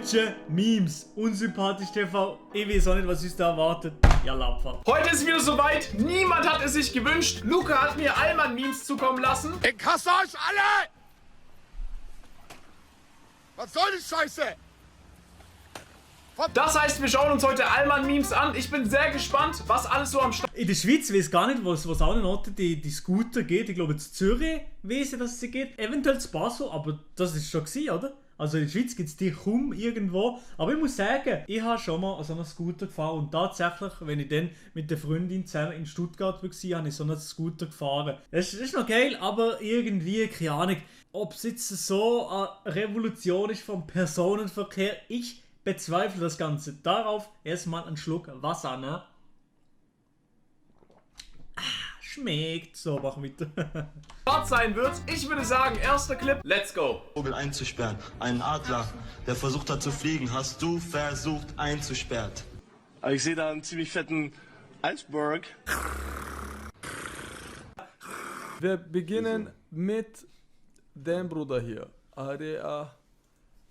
Deutsche Memes. Unsympathisch TV. Ich weiß auch nicht, was uns da erwartet. Ja, Lapfer. Heute ist wieder soweit. Niemand hat es sich gewünscht. Luca hat mir Allmann-Memes zukommen lassen. Ich hasse euch alle! Was soll die Scheiße? Das heißt, wir schauen uns heute Allmann-Memes an. Ich bin sehr gespannt, was alles so am Start In der Schweiz weiß gar nicht, was anderen Orten die Scooter geht. Ich glaube, in Zürich weiß ich, dass sie geht. Eventuell in Basel, aber das ist schon gewesen, oder? Also in der Schweiz gibt es die kaum irgendwo. Aber ich muss sagen, ich habe schon mal so einen Scooter gefahren. Und tatsächlich, wenn ich dann mit der Freundin zusammen in Stuttgart war, habe ich so einen Scooter gefahren. Das ist noch geil, aber irgendwie, keine Ahnung, ob es jetzt so eine Revolution ist vom Personenverkehr. Ich bezweifle das Ganze. Darauf erstmal einen Schluck Wasser, ne? Schmeckt. So, mach weiter. sein wird. Ich würde sagen, erster Clip, let's go. Vogel einzusperren. Einen Adler, der versucht hat zu fliegen, hast du versucht einzusperren. Ich sehe da einen ziemlich fetten Eisberg. Wir beginnen mit dem Bruder hier.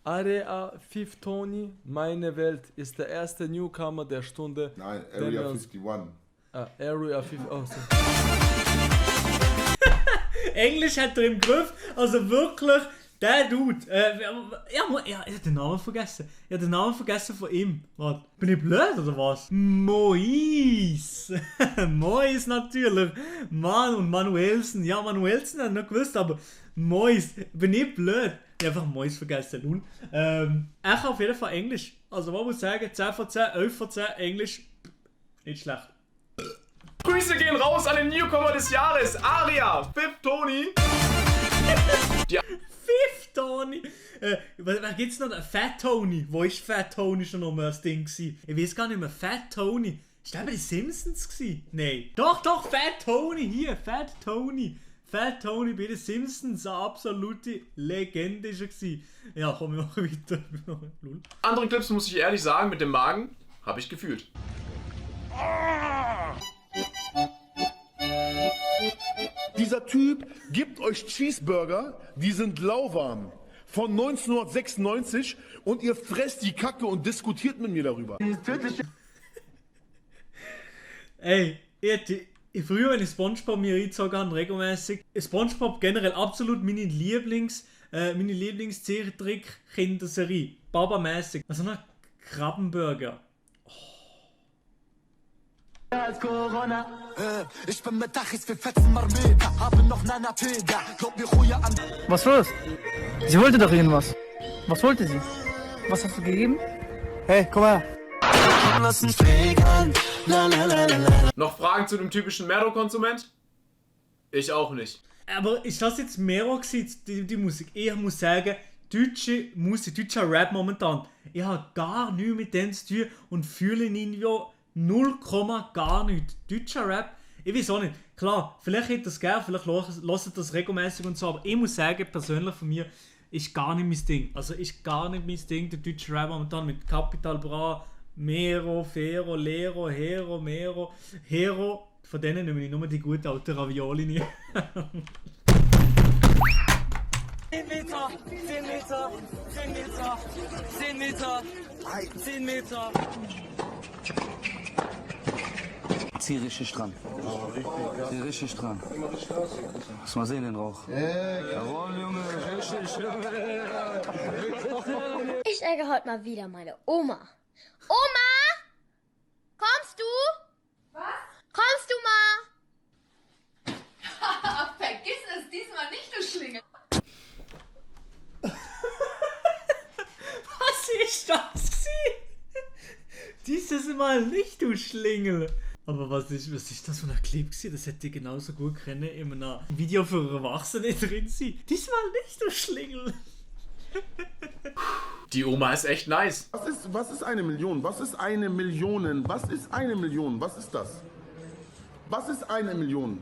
Area 5 Tony, meine Welt, ist der erste Newcomer der Stunde. Nein, Area 51. Area 5. Oh, so. Englisch hat er im Griff, also wirklich, der Dude. Ich habe den Namen vergessen. Ich habe den Namen vergessen von ihm. Warte, bin ich blöd oder was? Mois. Mois natürlich. Mann und Manuelsen. Ja, Manuelsen hat ich noch gewusst, aber Mois. Bin ich blöd? Ich habe einfach Mois vergessen. Nun. Ich auf jeden Fall Englisch. Also man muss sagen, 10 von 10, 11 von 10 Englisch. Nicht schlecht. Grüße gehen raus an den Newcomer des Jahres, Aria, Fifth Tony. Fifth Tony! Was gibt's noch? Fat Tony. Wo ist Fat Tony schon noch mal das Ding gewesen? Ich weiß gar nicht mehr. Fat Tony. Ist das bei den Simpsons gewesen? Nein. Doch, Fat Tony. Hier, Fat Tony. Fat Tony bei den Simpsons. Eine absolute Legende ist er gewesen. Ja, komm, wir machen weiter. Andere Clips, muss ich ehrlich sagen, mit dem Magen habe ich gefühlt. Dieser Typ gibt euch Cheeseburger, die sind lauwarm, von 1996 und ihr fresst die Kacke und diskutiert mit mir darüber. Ey, früher, wenn ich Spongebob mir reingezogen habe, regelmäßig, Spongebob generell absolut meine Lieblings-Zeichentrick-Kinderserie. Baba-mäßig. Also noch Krabbenburger. Als Corona. Ich bin mit Dachis, wir fetzen Marmeta, haben noch Nana Pega, glaub mir Ruhe an. Was los? Sie wollte doch irgendwas. Was wollte sie? Was hast du gegeben? Hey, komm her. Noch Fragen zu dem typischen Mero-Konsument? Ich auch nicht. Aber ist das jetzt Mero gewesen, die Musik? Ich muss sagen, deutsche Musik, deutscher Rap momentan, ich habe gar nichts mit dem zu tun und fühle ihn ja 0, gar nichts. Deutscher Rap, ich weiß auch nicht. Klar, vielleicht hätte das gerne, vielleicht hört das regelmäßig und so, aber ich muss sagen, persönlich von mir, ist gar nicht mein Ding. Also ist gar nicht mein Ding, der deutsche Rap momentan mit Capital Bra, Mero, Fero, Lero, Hero, Mero, Hero. Von denen nehme ich nur die guten alten Ravioli nicht. 10 Meter, 10 Meter, 10 Meter, 10 Meter, 10 Meter. Zieh richtig dran. Zieh richtig dran. Lass mal sehen den Rauch. Jawohl, Junge. Richtig. Ich ärgere heute mal wieder meine Oma. Oma? Kommst du? Was? Kommst du mal? Vergiss es diesmal nicht, du Schlingel. Was ist das? Dieses Mal nicht, du Schlingel. Aber was ist das für ein Clip gewesen? Das hätte ich genauso gut können in einem Video für Erwachsene drin sein. Diesmal nicht, du Schlingel. Die Oma ist echt nice. Was ist eine Million? Was ist eine Million? Was ist eine Million? Was ist das? Was ist eine Million?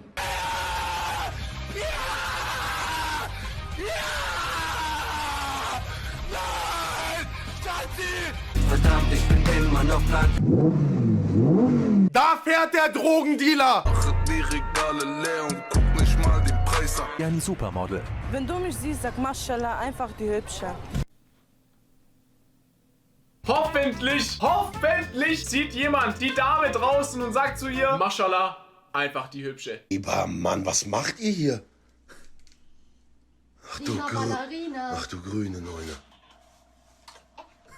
Verdammt, ich bin immer noch blank. Da fährt der Drogendealer! Die Regale leer und guck nicht mal den Preis an. Ein Supermodel. Wenn du mich siehst, sag Maschallah, einfach die Hübsche. hoffentlich sieht jemand die Dame draußen und sagt zu ihr, Maschallah, einfach die Hübsche. Lieber Mann, was macht ihr hier? Ach du grüne Neune.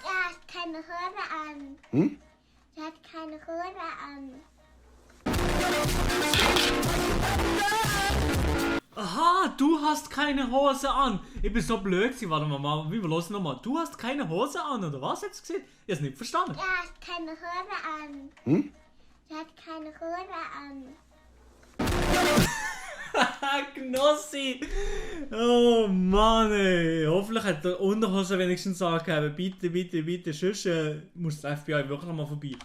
Er hat keine Hose an. Hm? Er hat keine Hose an. Aha, du hast keine Hose an. Ich bin so blöd gewesen. Warte mal, wie wir los nochmal. Du hast keine Hose an, oder was jetzt gesehen? Ich hab's nicht verstanden. Er hat keine Hose an. Hm? Er hat keine Hose an. Knossi! Oh Mann, ey. Hoffentlich hat der Unterhose wenigstens angegeben. Bitte, bitte, bitte. Sonst muss das FBI wirklich mal vorbei.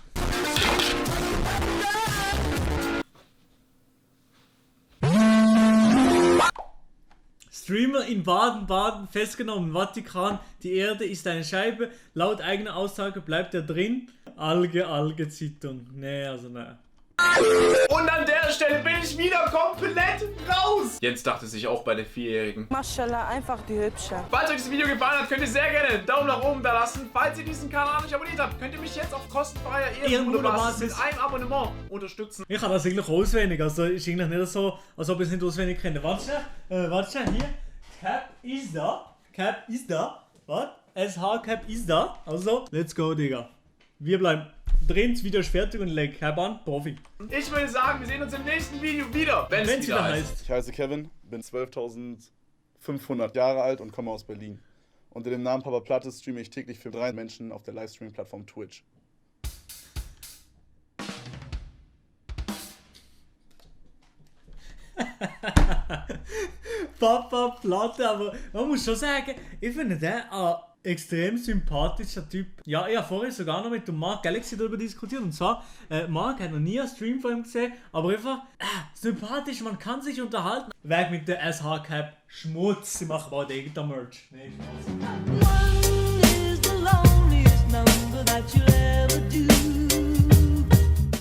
Streamer in Baden-Baden festgenommen. Vatikan, die Erde ist eine Scheibe. Laut eigener Aussage bleibt er drin. Alge, Zeitung. Nee, also ne. Und an der Stelle bin ich wieder komplett raus. Jens dachte sich auch bei der 4-Jährigen. Maschallah, einfach die Hübsche. Falls euch das Video gefallen hat, könnt ihr sehr gerne einen Daumen nach oben da lassen. Falls ihr diesen Kanal nicht abonniert habt, könnt ihr mich jetzt auf kostenfreier Ehrenbruderbasis mit einem Abonnement unterstützen. Ich kann das eigentlich auswendig, also ist eigentlich nicht so, als ob ich es nicht auswendig kenne. Warte schnell, hier. Cap ist da. Was? SH Cap ist da. Also, let's go, Digga. Wir bleiben drin, das Video ist fertig und leg Cap an, Profi. Ich würde sagen, wir sehen uns im nächsten Video wieder, wenn es wieder heißt. Ich heiße Kevin, bin 12.500 Jahre alt und komme aus Berlin. Unter dem Namen Papa Platte streame ich täglich für 3 Menschen auf der Livestream-Plattform Twitch. Papa Platte, aber man muss schon sagen, ich finde den ein extrem sympathischer Typ. Ja, ich habe vorhin sogar noch mit dem Mark Galaxy darüber diskutiert. Und zwar, Mark hat noch nie einen Stream von ihm gesehen, aber einfach sympathisch, man kann sich unterhalten. Weg mit der SH-Cap Schmutz, sie machen bald irgendein Merch. Nee, Spaß.